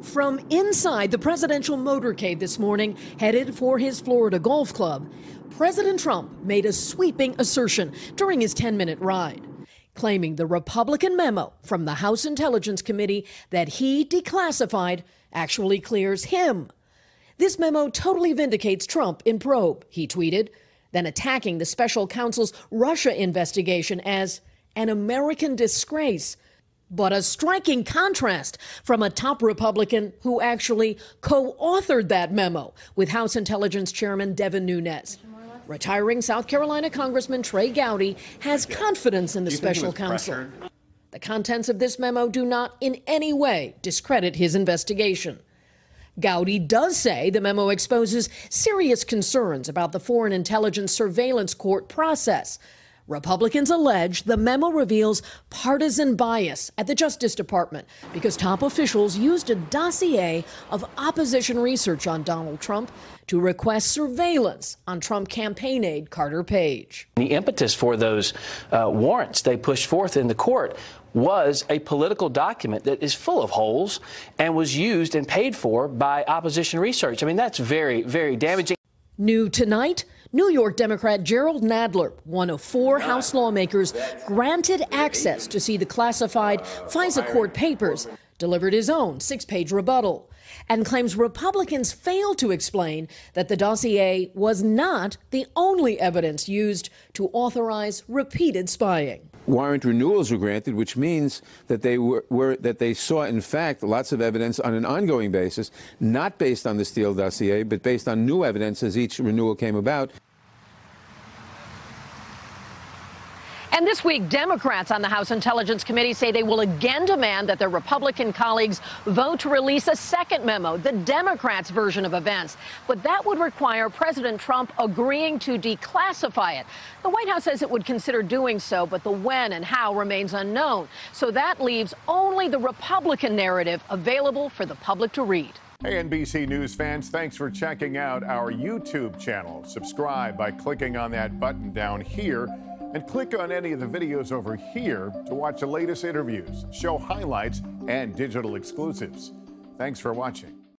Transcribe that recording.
From inside the presidential motorcade this morning, headed for his Florida golf club, President Trump made a sweeping assertion during his 10-minute ride, claiming the Republican memo from the House Intelligence Committee that he declassified actually clears him. This memo totally vindicates Trump in probe, he tweeted, then attacking the special counsel's Russia investigation as an American disgrace. But a striking contrast from a top Republican who actually co-authored that memo with House Intelligence Chairman Devin Nunes. Retiring South Carolina Congressman Trey Gowdy has confidence in the special counsel. The contents of this memo do not in any way discredit his investigation. Gowdy does say the memo exposes serious concerns about the Foreign Intelligence Surveillance Court process. Republicans allege the memo reveals partisan bias at the Justice Department because top officials used a dossier of opposition research on Donald Trump to request surveillance on Trump campaign aide Carter Page. The impetus for those warrants they pushed forth in the court was a political document that is full of holes and was used and paid for by opposition research. I mean, that's very, very damaging. New tonight, New York Democrat Gerald Nadler, one of 4 House lawmakers granted access to see the classified FISA court papers, delivered his own 6-page rebuttal, and claims Republicans failed to explain that the dossier was not the only evidence used to authorize repeated spying. Warrant renewals were granted, which means that they saw, in fact, lots of evidence on an ongoing basis, not based on the Steele dossier, but based on new evidence as each renewal came about. And this week, Democrats on the House Intelligence Committee say they will again demand that their Republican colleagues vote to release a second memo, the Democrats' version of events. But that would require President Trump agreeing to declassify it. The White House says it would consider doing so, but the when and how remains unknown. So that leaves only the Republican narrative available for the public to read. Hey, NBC News fans, thanks for checking out our YouTube channel. Subscribe by clicking on that button down here. And click on any of the videos over here to watch the latest interviews, show highlights, and digital exclusives. Thanks for watching.